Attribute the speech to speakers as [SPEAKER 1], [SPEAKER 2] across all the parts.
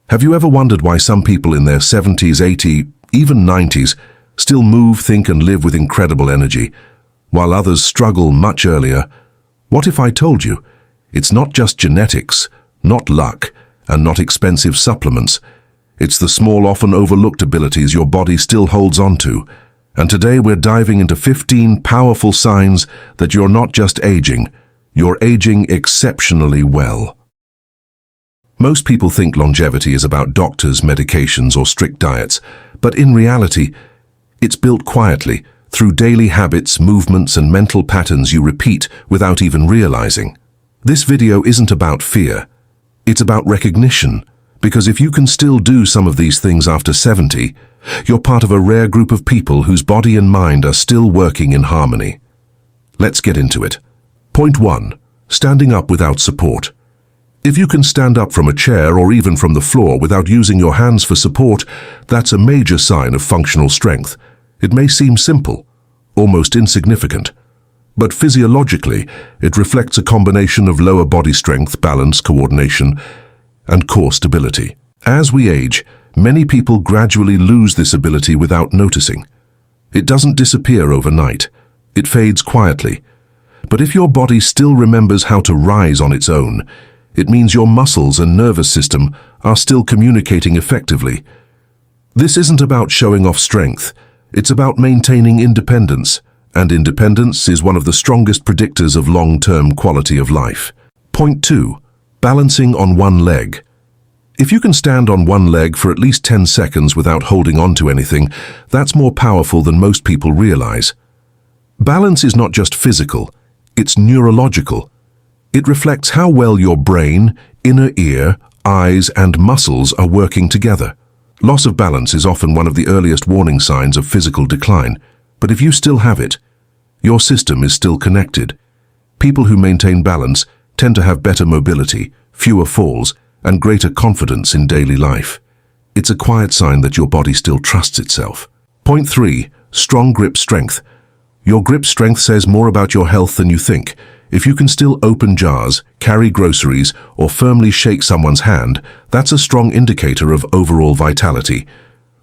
[SPEAKER 1] Have you ever wondered why some people in their 70s, 80s, even 90s still move, think and live with incredible energy, while others struggle much earlier? What if I told you it's not just genetics, not luck, and not expensive supplements? It's the small, often overlooked abilities your body still holds on to. And today we're diving into 15 powerful signs that you're not just aging, you're aging exceptionally well. Most people think longevity is about doctors, medications, or strict diets, but in reality, it's built quietly through daily habits, movements, and mental patterns you repeat without even realizing. This video isn't about fear. It's about recognition, because if you can still do some of these things after 70, you're part of a rare group of people whose body and mind are still working in harmony. Let's get into it. Point 1. Standing up without support. If you can stand up from a chair or even from the floor without using your hands for support, that's a major sign of functional strength. It may seem simple, almost insignificant, but physiologically, it reflects a combination of lower body strength, balance, coordination, and core stability. As we age, many people gradually lose this ability without noticing. It doesn't disappear overnight. It fades quietly. But if your body still remembers how to rise on its own, it means your muscles and nervous system are still communicating effectively. This isn't about showing off strength. It's about maintaining independence, and independence is one of the strongest predictors of long-term quality of life. Point 2. Balancing on one leg. If you can stand on one leg for at least 10 seconds without holding on to anything, that's more powerful than most people realize. Balance is not just physical, it's neurological. It reflects how well your brain, inner ear, eyes, and muscles are working together. Loss of balance is often one of the earliest warning signs of physical decline, but if you still have it, your system is still connected. People who maintain balance tend to have better mobility, fewer falls, and greater confidence in daily life. It's a quiet sign that your body still trusts itself. Point 3. Strong grip strength. Your grip strength says more about your health than you think. If you can still open jars, carry groceries, or firmly shake someone's hand, that's a strong indicator of overall vitality.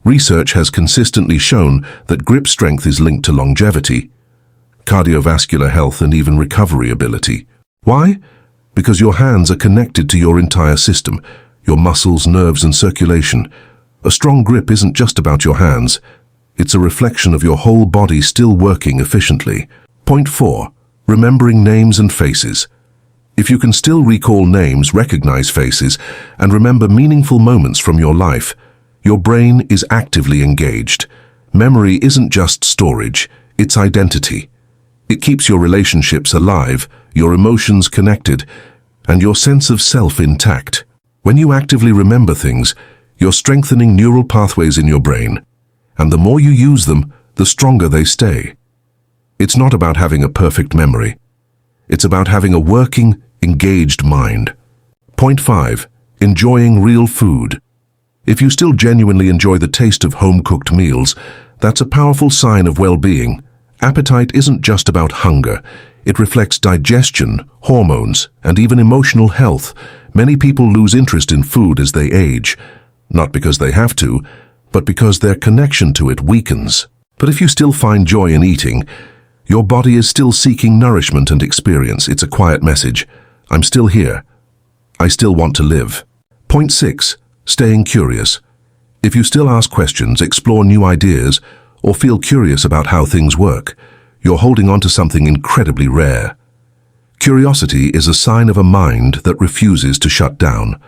[SPEAKER 1] Research has consistently shown that grip strength is linked to longevity, cardiovascular health, and even recovery ability. Why? Because your hands are connected to your entire system, your muscles, nerves, and circulation. A strong grip isn't just about your hands. It's a reflection of your whole body still working efficiently. Point 4. Remembering names and faces. If you can still recall names, recognize faces, and remember meaningful moments from your life, your brain is actively engaged. Memory isn't just storage, it's identity. It keeps your relationships alive, your emotions connected, and your sense of self intact. When you actively remember things, you're strengthening neural pathways in your brain, and the more you use them, the stronger they stay. It's not about having a perfect memory. It's about having a working, engaged mind. Point 5. Enjoying real food. If you still genuinely enjoy the taste of home-cooked meals, that's a powerful sign of well-being. Appetite isn't just about hunger. It reflects digestion, hormones, and even emotional health. Many people lose interest in food as they age, not because they have to, but because their connection to it weakens. But if you still find joy in eating, your body is still seeking nourishment and experience. It's a quiet message. I'm still here. I still want to live. Point 6. Staying curious. If you still ask questions, explore new ideas, or feel curious about how things work, you're holding on to something incredibly rare. Curiosity is a sign of a mind that refuses to shut down.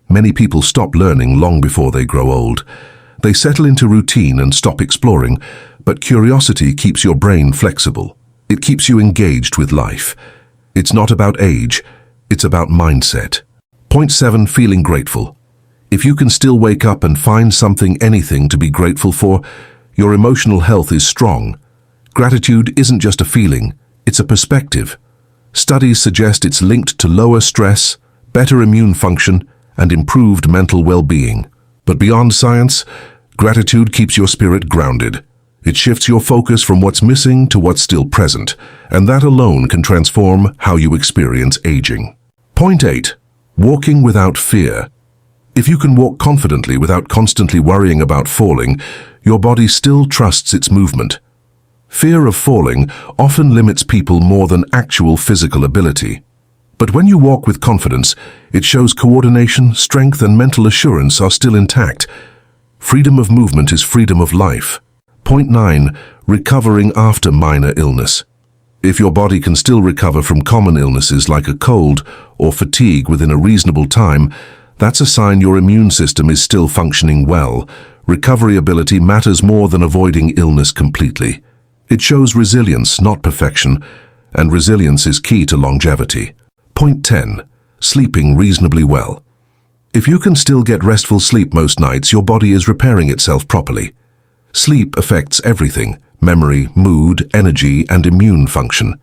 [SPEAKER 1] Many people stop learning long before they grow old. They settle into routine and stop exploring, but curiosity keeps your brain flexible. It keeps you engaged with life. It's not about age, it's about mindset. Point 7. Feeling grateful. If you can still wake up and find anything to be grateful for, your emotional health is strong. Gratitude isn't just a feeling, it's a perspective. Studies suggest it's linked to lower stress, better immune function, and improved mental well-being. But beyond science, gratitude keeps your spirit grounded. It shifts your focus from what's missing to what's still present, and that alone can transform how you experience aging. Point 8. Walking without fear. If you can walk confidently without constantly worrying about falling, your body still trusts its movement. Fear of falling often limits people more than actual physical ability. But when you walk with confidence, it shows coordination, strength, and mental assurance are still intact. Freedom of movement is freedom of life. Point 9. Recovering after minor illness. If your body can still recover from common illnesses like a cold or fatigue within a reasonable time, that's a sign your immune system is still functioning well. Recovery ability matters more than avoiding illness completely. It shows resilience, not perfection, and resilience is key to longevity. Point 10. Sleeping reasonably well. If you can still get restful sleep most nights, your body is repairing itself properly. Sleep affects everything: memory, mood, energy, and immune function.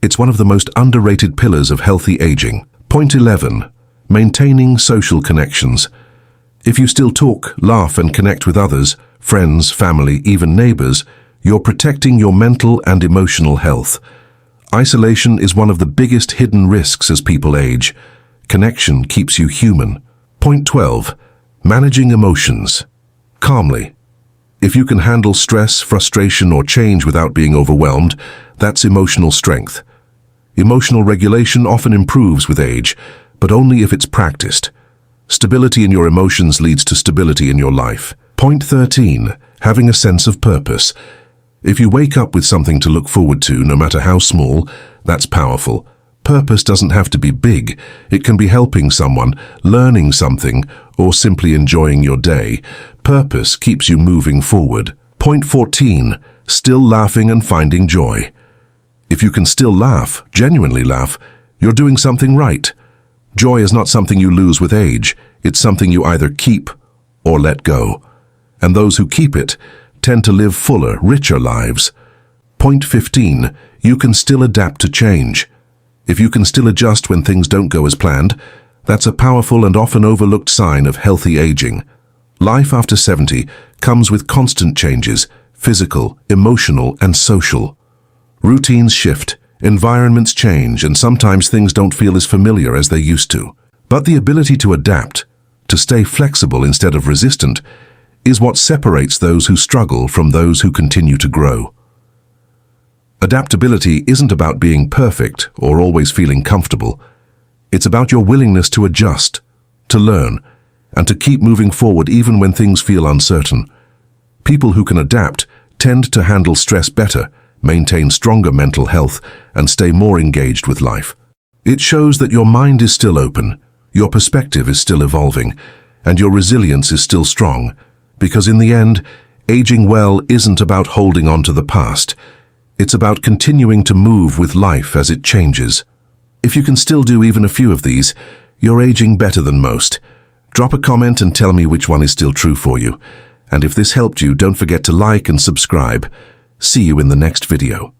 [SPEAKER 1] It's one of the most underrated pillars of healthy aging. Point 11. Maintaining social connections. If you still talk, laugh, and connect with others, friends, family, even neighbors, you're protecting your mental and emotional health. Isolation is one of the biggest hidden risks as people age. Connection keeps you human. Point 12. Managing emotions calmly. If you can handle stress, frustration, or change without being overwhelmed, that's emotional strength. Emotional regulation often improves with age, but only if it's practiced. Stability in your emotions leads to stability in your life. Point 13. Having a sense of purpose. If you wake up with something to look forward to, no matter how small, that's powerful. Purpose doesn't have to be big. It can be helping someone, learning something, or simply enjoying your day. Purpose keeps you moving forward. Point 14. Still laughing and finding joy. If you can still laugh, genuinely laugh, you're doing something right. Joy is not something you lose with age. It's something you either keep or let go. And those who keep it tend to live fuller, richer lives. Point 15. You can still adapt to change. If you can still adjust when things don't go as planned, that's a powerful and often overlooked sign of healthy aging. Life after 70 comes with constant changes, physical, emotional, and social. Routines shift, environments change, and sometimes things don't feel as familiar as they used to. But the ability to adapt, to stay flexible instead of resistant, is what separates those who struggle from those who continue to grow. Adaptability isn't about being perfect or always feeling comfortable. It's about your willingness to adjust, to learn, and to keep moving forward even when things feel uncertain. People who can adapt tend to handle stress better, maintain stronger mental health, and stay more engaged with life. It shows that your mind is still open, your perspective is still evolving, and your resilience is still strong. Because in the end, aging well isn't about holding on to the past. It's about continuing to move with life as it changes. If you can still do even a few of these, you're aging better than most. Drop a comment and tell me which one is still true for you. And if this helped you, don't forget to like and subscribe. See you in the next video.